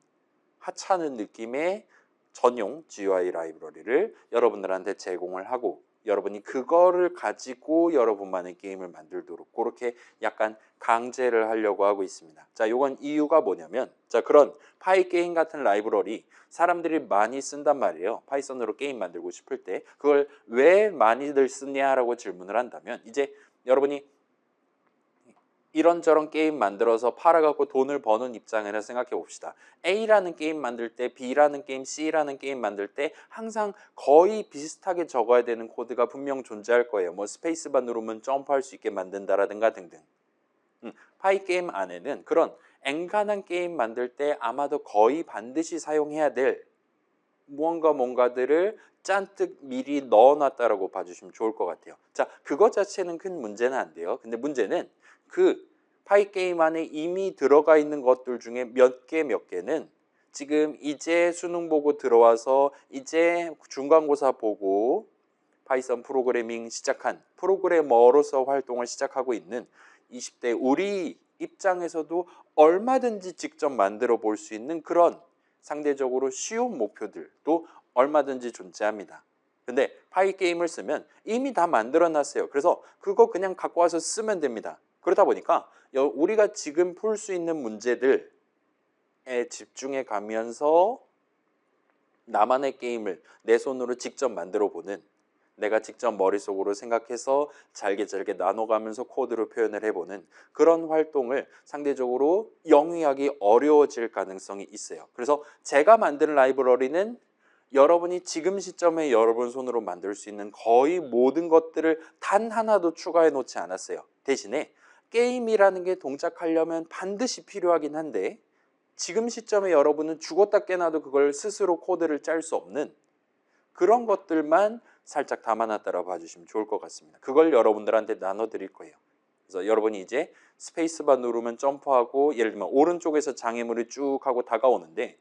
하찮은 느낌의 전용 GUI 라이브러리를 여러분들한테 제공을 하고 여러분이 그거를 가지고 여러분만의 게임을 만들도록 그렇게 약간 강제를 하려고 하고 있습니다. 자, 요건 이유가 뭐냐면 자, 그런 파이게임 같은 라이브러리 사람들이 많이 쓴단 말이에요. 파이썬으로 게임 만들고 싶을 때 그걸 왜 많이들 쓰냐라고 질문을 한다면 이제 여러분이 이런저런 게임 만들어서 팔아갖고 돈을 버는 입장이라 생각해 봅시다. A라는 게임 만들 때 B라는 게임, C라는 게임 만들 때 항상 거의 비슷하게 적어야 되는 코드가 분명 존재할 거예요. 뭐 스페이스바 누르면 점프할 수 있게 만든다라든가 등등. 파이 게임 안에는 그런 엔간한 게임 만들 때 아마도 거의 반드시 사용해야 될 뭔가들을 잔뜩 미리 넣어놨다라고 봐주시면 좋을 것 같아요. 자, 그것 자체는 큰 문제는 안 돼요. 근데 문제는 그 파이 게임 안에 이미 들어가 있는 것들 중에 몇 개는 지금 이제 수능 보고 들어와서 이제 중간고사 보고 파이썬 프로그래밍 시작한 프로그래머로서 활동을 시작하고 있는 20대 우리 입장에서도 얼마든지 직접 만들어 볼 수 있는 그런 상대적으로 쉬운 목표들도 얼마든지 존재합니다. 근데 파이 게임을 쓰면 이미 다 만들어 놨어요. 그래서 그거 그냥 갖고 와서 쓰면 됩니다. 그러다 보니까 우리가 지금 풀 수 있는 문제들에 집중해 가면서 나만의 게임을 내 손으로 직접 만들어 보는 내가 직접 머릿속으로 생각해서 잘게 나눠가면서 코드로 표현을 해보는 그런 활동을 상대적으로 영위하기 어려워질 가능성이 있어요. 그래서 제가 만든 라이브러리는 여러분이 지금 시점에 여러분 손으로 만들 수 있는 거의 모든 것들을 단 하나도 추가해 놓지 않았어요. 대신에 게임이라는 게 동작하려면 반드시 필요하긴 한데 지금 시점에 여러분은 죽었다 깨나도 그걸 스스로 코드를 짤 수 없는 그런 것들만 살짝 담아놨다라고 봐주시면 좋을 것 같습니다. 그걸 여러분들한테 나눠드릴 거예요. 그래서 여러분이 이제 스페이스바 누르면 점프하고 예를 들면 오른쪽에서 장애물이 쭉 하고 다가오는데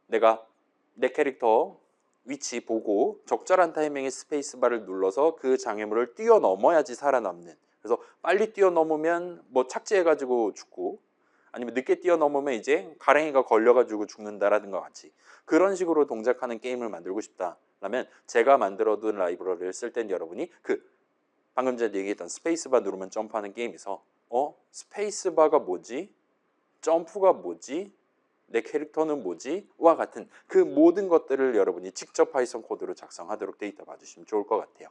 내가 내 캐릭터 위치 보고 적절한 타이밍에 스페이스바를 눌러서 그 장애물을 뛰어넘어야지 살아남는 그래서 빨리 뛰어넘으면 뭐 착지해가지고 죽고 아니면 늦게 뛰어넘으면 이제 가랭이가 걸려가지고 죽는다라든가 같이 그런 식으로 동작하는 게임을 만들고 싶다라면 제가 만들어둔 라이브러리를 쓸 땐 여러분이 그 방금 전에 얘기했던 스페이스바 누르면 점프하는 게임에서 스페이스바가 뭐지? 점프가 뭐지? 내 캐릭터는 뭐지? 와 같은 그 모든 것들을 여러분이 직접 파이썬 코드로 작성하도록 데이터 봐주시면 좋을 것 같아요.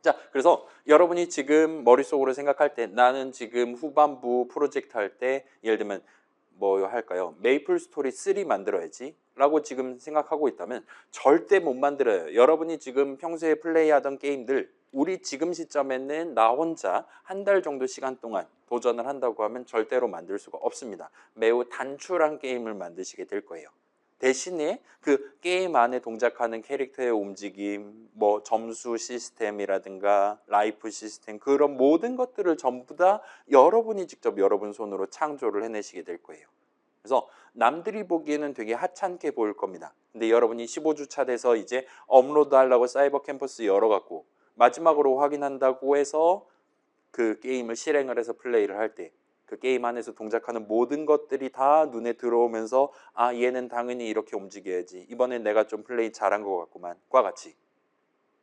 자, 그래서 여러분이 지금 머릿속으로 생각할 때 나는 지금 후반부 프로젝트 할 때 예를 들면 뭐 할까요? 메이플 스토리 3 만들어야지 라고 지금 생각하고 있다면 절대 못 만들어요. 여러분이 지금 평소에 플레이하던 게임들 우리 지금 시점에는 나 혼자 한 달 정도 시간 동안 도전을 한다고 하면 절대로 만들 수가 없습니다. 매우 단출한 게임을 만드시게 될 거예요. 대신에 그 게임 안에 동작하는 캐릭터의 움직임, 뭐 점수 시스템이라든가 라이프 시스템 그런 모든 것들을 전부 다 여러분이 직접 여러분 손으로 창조를 해내시게 될 거예요. 그래서 남들이 보기에는 되게 하찮게 보일 겁니다. 근데 여러분이 15주차 돼서 이제 업로드 하려고 사이버 캠퍼스 열어갖고 마지막으로 확인한다고 해서 그 게임을 실행을 해서 플레이를 할 때 그 게임 안에서 동작하는 모든 것들이 다 눈에 들어오면서 아 얘는 당연히 이렇게 움직여야지 이번엔 내가 좀 플레이 잘한 것 같구만 과 같이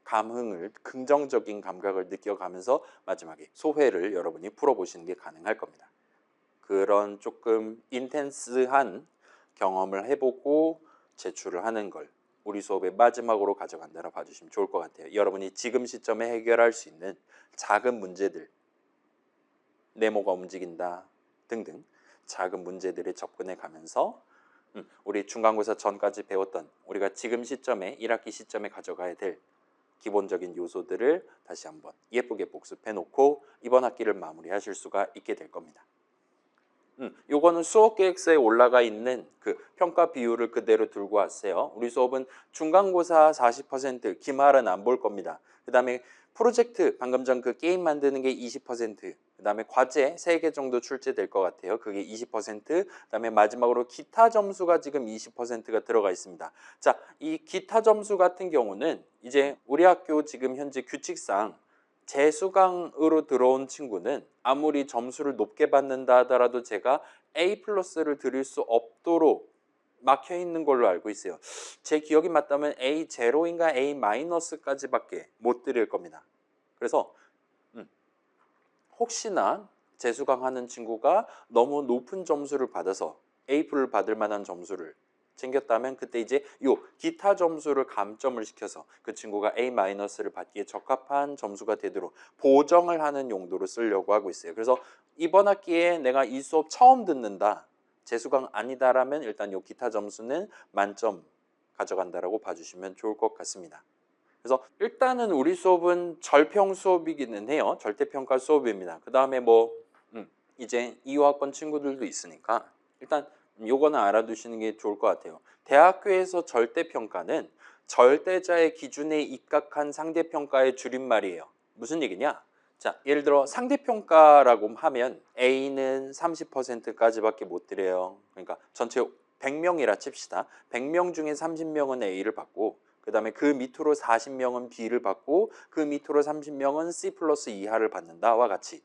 감흥을 긍정적인 감각을 느껴가면서 마지막에 소회를 여러분이 풀어보시는 게 가능할 겁니다. 그런 조금 인텐스한 경험을 해보고 제출을 하는 걸 우리 수업의 마지막으로 가져간다라 봐주시면 좋을 것 같아요. 여러분이 지금 시점에 해결할 수 있는 작은 문제들, 네모가 움직인다 등등 작은 문제들에 접근해 가면서 우리 중간고사 전까지 배웠던 우리가 지금 시점에 1학기 시점에 가져가야 될 기본적인 요소들을 다시 한번 예쁘게 복습해 놓고 이번 학기를 마무리하실 수가 있게 될 겁니다. 요거는 수업 계획서에 올라가 있는 그 평가 비율을 그대로 들고 왔어요. 우리 수업은 중간고사 40%, 기말은 안 볼 겁니다. 그 다음에 프로젝트, 방금 전 그 게임 만드는 게 20%, 그 다음에 과제 3개 정도 출제될 것 같아요. 그게 20%, 그 다음에 마지막으로 기타 점수가 지금 20%가 들어가 있습니다. 자, 이 기타 점수 같은 경우는 이제 우리 학교 지금 현재 규칙상 재수강으로 들어온 친구는 아무리 점수를 높게 받는다 하더라도 제가 A 플러스를 드릴 수 없도록 막혀 있는 걸로 알고 있어요. 제 기억이 맞다면 A0인가 A 마이너스까지밖에 못 드릴 겁니다. 그래서 혹시나 재수강하는 친구가 너무 높은 점수를 받아서 A를 받을 만한 점수를 챙겼다면 그때 이제 요 기타 점수를 감점을 시켜서 그 친구가 A-를 받기에 적합한 점수가 되도록 보정을 하는 용도로 쓰려고 하고 있어요. 그래서 이번 학기에 내가 이 수업 처음 듣는다, 재수강 아니다라면 일단 요 기타 점수는 만점 가져간다라고 봐주시면 좋을 것 같습니다. 그래서 일단은 우리 수업은 절평 수업이기는 해요. 절대평가 수업입니다. 그 다음에 뭐 이제 2호학번 친구들도 있으니까 일단 요거는 알아두시는 게 좋을 것 같아요. 대학교에서 절대평가는 절대자의 기준에 입각한 상대평가의 줄임말이에요. 무슨 얘기냐? 자, 예를 들어 상대평가라고 하면 A는 30%까지밖에 못 드려요. 그러니까 전체 100명이라 칩시다. 100명 중에 30명은 A를 받고 그 다음에 그 밑으로 40명은 B를 받고 그 밑으로 30명은 C 플러스 이하를 받는다와 같이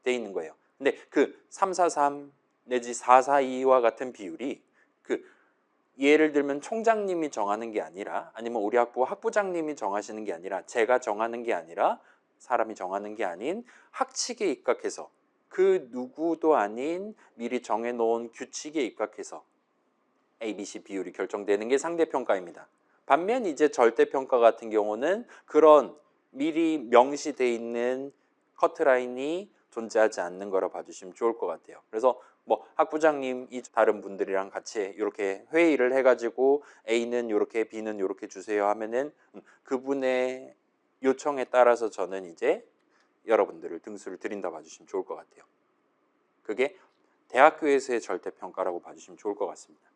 돼 있는 거예요. 근데 그 343 내지 442와 같은 비율이 그 예를 들면 총장님이 정하는 게 아니라 아니면 우리 학부 학부장님이 정하시는 게 아니라 제가 정하는 게 아니라 사람이 정하는 게 아닌 학칙에 입각해서 그 누구도 아닌 미리 정해놓은 규칙에 입각해서 ABC 비율이 결정되는 게 상대평가입니다. 반면 이제 절대평가 같은 경우는 그런 미리 명시되어 있는 커트라인이 존재하지 않는 거라 봐주시면 좋을 것 같아요. 그래서 뭐 학부장님이 다른 분들이랑 같이 이렇게 회의를 해가지고 A는 이렇게 B는 이렇게 주세요 하면은 그분의 요청에 따라서 저는 이제 여러분들을 등수를 드린다 봐주시면 좋을 것 같아요. 그게 대학교에서의 절대평가라고 봐주시면 좋을 것 같습니다.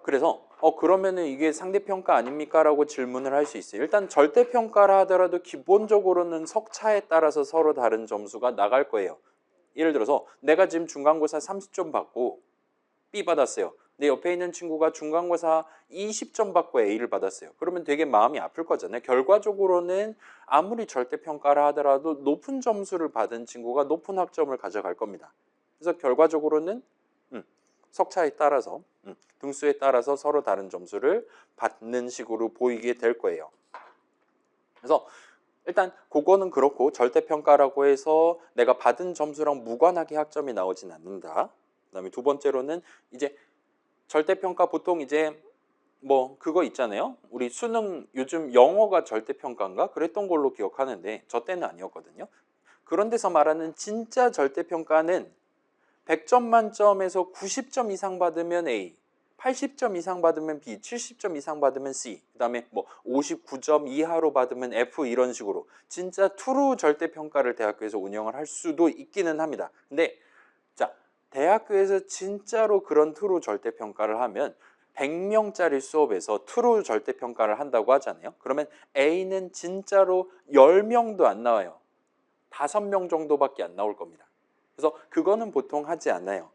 그래서 그러면은 이게 상대평가 아닙니까? 라고 질문을 할 수 있어요. 일단 절대평가라 하더라도 기본적으로는 석차에 따라서 서로 다른 점수가 나갈 거예요. 예를 들어서 내가 지금 중간고사 30점 받고 B 받았어요. 내 옆에 있는 친구가 중간고사 20점 받고 A를 받았어요. 그러면 되게 마음이 아플 거잖아요. 결과적으로는 아무리 절대평가라 하더라도 높은 점수를 받은 친구가 높은 학점을 가져갈 겁니다. 그래서 결과적으로는 석차에 따라서 등수에 따라서 서로 다른 점수를 받는 식으로 보이게 될 거예요. 그래서 일단 그거는 그렇고 절대평가라고 해서 내가 받은 점수랑 무관하게 학점이 나오진 않는다. 그다음에 두 번째로는 이제 절대평가 보통 이제 뭐 그거 있잖아요. 우리 수능 요즘 영어가 절대평가인가 그랬던 걸로 기억하는데 저 때는 아니었거든요. 그런 데서 말하는 진짜 절대평가는 100점 만점에서 90점 이상 받으면 A, 80점 이상 받으면 B, 70점 이상 받으면 C, 그 다음에 뭐 59점 이하로 받으면 F 이런 식으로 진짜 트루 절대평가를 대학교에서 운영을 할 수도 있기는 합니다. 근데 자, 대학교에서 진짜로 그런 트루 절대평가를 하면 100명짜리 수업에서 트루 절대평가를 한다고 하잖아요. 그러면 A는 진짜로 10명도 안 나와요. 5명 정도밖에 안 나올 겁니다. 그래서 그거는 보통 하지 않아요.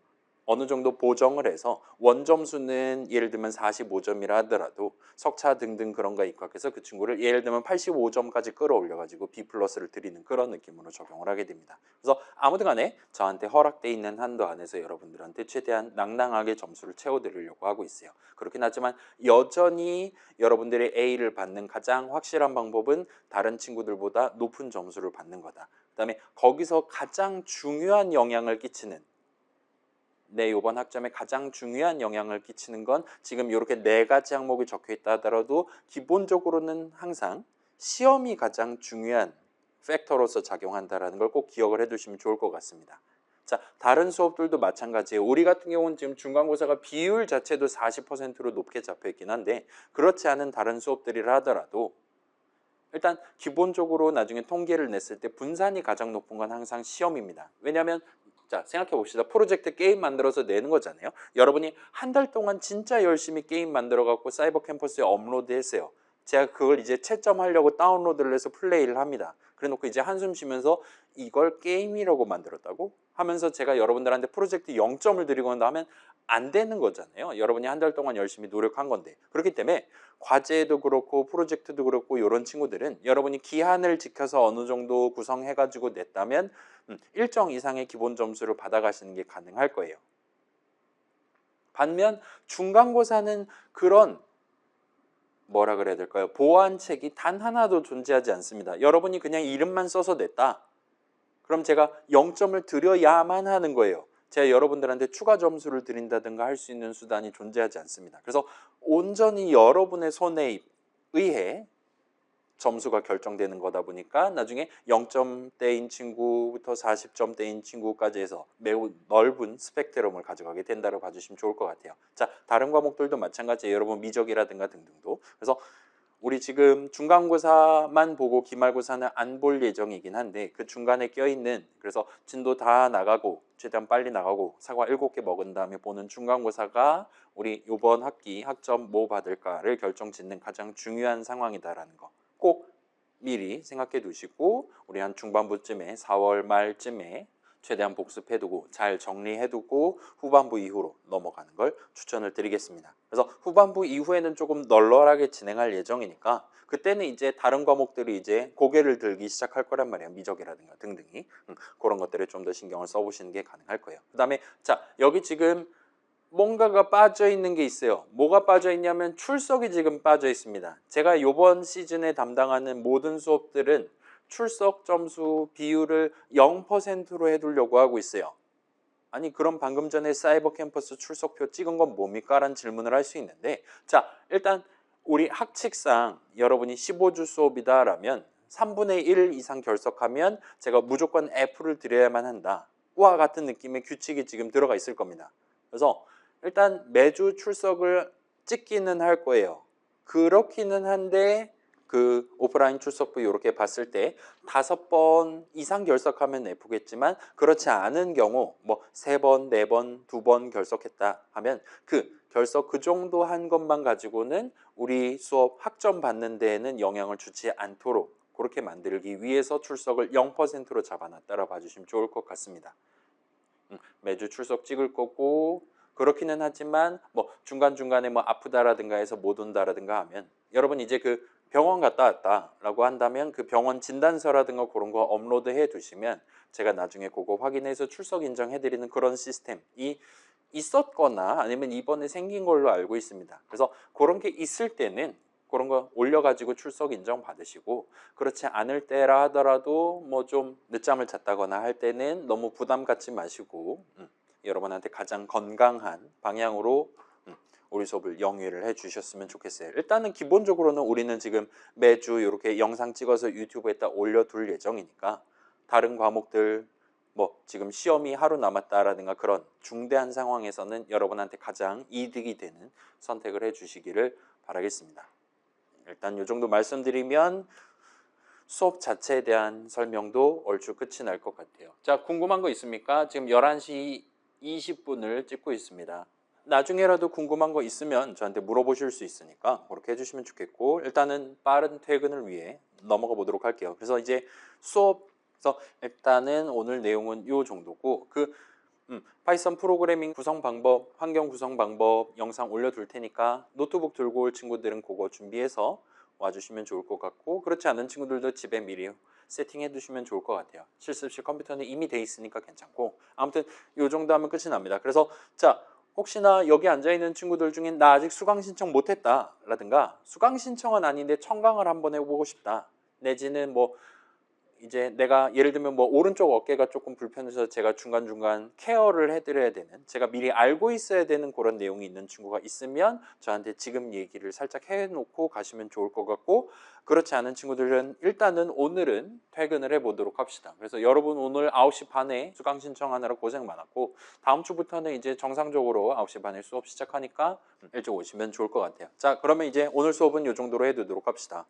어느 정도 보정을 해서 원점수는 예를 들면 45점이라 하더라도 석차 등등 그런 거에 입각해서 그 친구를 예를 들면 85점까지 끌어올려가지고 B 플러스를 드리는 그런 느낌으로 적용을 하게 됩니다. 그래서 아무튼 간에 저한테 허락돼 있는 한도 안에서 여러분들한테 최대한 낭낭하게 점수를 채워드리려고 하고 있어요. 그렇긴 하지만 여전히 여러분들이 A를 받는 가장 확실한 방법은 다른 친구들보다 높은 점수를 받는 거다. 그 다음에 거기서 가장 중요한 영향을 끼치는 내 이번 학점에 가장 중요한 영향을 끼치는 건 지금 이렇게 4가지 항목이 적혀 있다 하더라도 기본적으로는 항상 시험이 가장 중요한 팩터로서 작용한다는 걸 꼭 기억을 해두시면 좋을 것 같습니다. 자, 다른 수업들도 마찬가지예요. 우리 같은 경우는 지금 중간고사가 비율 자체도 40%로 높게 잡혀 있긴 한데 그렇지 않은 다른 수업들이라 하더라도 일단 기본적으로 나중에 통계를 냈을 때 분산이 가장 높은 건 항상 시험입니다. 왜냐하면 자, 생각해 봅시다. 프로젝트 게임 만들어서 내는 거잖아요. 여러분이 한 달 동안 진짜 열심히 게임 만들어 갖고 사이버 캠퍼스에 업로드 했어요. 제가 그걸 이제 채점하려고 다운로드를 해서 플레이를 합니다. 그래 놓고 이제 한숨 쉬면서 이걸 게임이라고 만들었다고 하면서 제가 여러분들한테 프로젝트 0점을 드리거나 하면 안 되는 거잖아요. 여러분이 한 달 동안 열심히 노력한 건데. 그렇기 때문에 과제도 그렇고 프로젝트도 그렇고 이런 친구들은 여러분이 기한을 지켜서 어느 정도 구성해가지고 냈다면 일정 이상의 기본 점수를 받아가시는 게 가능할 거예요. 반면 중간고사는 그런 뭐라 그래야 될까요? 보완책이 단 하나도 존재하지 않습니다. 여러분이 그냥 이름만 써서 냈다. 그럼 제가 0점을 드려야만 하는 거예요. 제가 여러분들한테 추가 점수를 드린다든가 할 수 있는 수단이 존재하지 않습니다. 그래서 온전히 여러분의 손에 의해 점수가 결정되는 거다 보니까 나중에 0점대인 친구부터 40점대인 친구까지 해서 매우 넓은 스펙트럼을 가져가게 된다고 봐주시면 좋을 것 같아요. 자, 다른 과목들도 마찬가지예요. 여러분 미적이라든가 등등도. 그래서 우리 지금 중간고사만 보고 기말고사는 안 볼 예정이긴 한데 그 중간에 껴있는 그래서 진도 다 나가고 최대한 빨리 나가고 사과 7개 먹은 다음에 보는 중간고사가 우리 이번 학기 학점 뭐 받을까를 결정짓는 가장 중요한 상황이다라는 거 꼭 미리 생각해 두시고 우리 한 중반부쯤에 4월 말쯤에 최대한 복습해두고 잘 정리해두고 후반부 이후로 넘어가는 걸 추천을 드리겠습니다. 그래서 후반부 이후에는 조금 널널하게 진행할 예정이니까 그때는 이제 다른 과목들이 이제 고개를 들기 시작할 거란 말이에요. 미적이라든가 등등이 그런 것들에 좀 더 신경을 써보시는 게 가능할 거예요. 그 다음에 자 여기 지금 뭔가가 빠져 있는 게 있어요. 뭐가 빠져 있냐면 출석이 지금 빠져 있습니다. 제가 이번 시즌에 담당하는 모든 수업들은 출석 점수 비율을 0%로 해두려고 하고 있어요. 아니 그럼 방금 전에 사이버 캠퍼스 출석표 찍은 건 뭡니까? 라는 질문을 할 수 있는데 자 일단 우리 학칙상 여러분이 15주 수업이다 라면 3분의 1 이상 결석하면 제가 무조건 F를 드려야만 한다. 와 같은 느낌의 규칙이 지금 들어가 있을 겁니다. 그래서 일단 매주 출석을 찍기는 할 거예요. 그렇기는 한데 그 오프라인 출석부 이렇게 봤을 때 5번 이상 결석하면 F겠지만 그렇지 않은 경우 뭐 3번, 4번, 2번 결석했다 하면 그 결석 그 정도 한 것만 가지고는 우리 수업 학점 받는 데에는 영향을 주지 않도록 그렇게 만들기 위해서 출석을 0%로 잡아놨다라 봐주시면 좋을 것 같습니다. 매주 출석 찍을 거고 그렇기는 하지만 뭐 중간중간에 뭐 아프다라든가 해서 못 온다라든가 하면 여러분 이제 그 병원 갔다 왔다라고 한다면 그 병원 진단서라든가 그런 거 업로드 해 두시면 제가 나중에 그거 확인해서 출석 인정해 드리는 그런 시스템이 있었거나 아니면 이번에 생긴 걸로 알고 있습니다. 그래서 그런 게 있을 때는 그런 거 올려가지고 출석 인정 받으시고 그렇지 않을 때라 하더라도 뭐 좀 늦잠을 잤다거나 할 때는 너무 부담 갖지 마시고 여러분한테 가장 건강한 방향으로 우리 수업을 영위를 해주셨으면 좋겠어요. 일단은 기본적으로는 우리는 지금 매주 이렇게 영상 찍어서 유튜브에다 올려둘 예정이니까 다른 과목들 뭐 지금 시험이 하루 남았다라든가 그런 중대한 상황에서는 여러분한테 가장 이득이 되는 선택을 해주시기를 바라겠습니다. 일단 이 정도 말씀드리면 수업 자체에 대한 설명도 얼추 끝이 날 것 같아요. 자, 궁금한 거 있습니까? 지금 11시 20분을 찍고 있습니다. 나중에라도 궁금한 거 있으면 저한테 물어보실 수 있으니까 그렇게 해주시면 좋겠고, 일단은 빠른 퇴근을 위해 넘어가 보도록 할게요. 그래서 이제 수업에서 일단은 오늘 내용은 요 정도고, 파이썬 프로그래밍 구성 방법, 환경 구성 방법 영상 올려둘 테니까 노트북 들고 올 친구들은 그거 준비해서 와주시면 좋을 것 같고, 그렇지 않은 친구들도 집에 미리 세팅해 두시면 좋을 것 같아요. 실습실 컴퓨터는 이미 돼 있으니까 괜찮고, 아무튼 요 정도 하면 끝이 납니다. 그래서 자, 혹시나 여기 앉아있는 친구들 중에 나 아직 수강 신청 못했다 라든가, 수강 신청은 아닌데 청강을 한번 해보고 싶다, 내지는 뭐 이제 내가 예를 들면 뭐 오른쪽 어깨가 조금 불편해서 제가 중간중간 케어를 해드려야 되는, 제가 미리 알고 있어야 되는 그런 내용이 있는 친구가 있으면 저한테 지금 얘기를 살짝 해놓고 가시면 좋을 것 같고, 그렇지 않은 친구들은 일단은 오늘은 퇴근을 해보도록 합시다. 그래서 여러분 오늘 9시 반에 수강 신청하느라 고생 많았고, 다음 주부터는 이제 정상적으로 9시 반에 수업 시작하니까 일찍 오시면 좋을 것 같아요. 자, 그러면 이제 오늘 수업은 이 정도로 해두도록 합시다.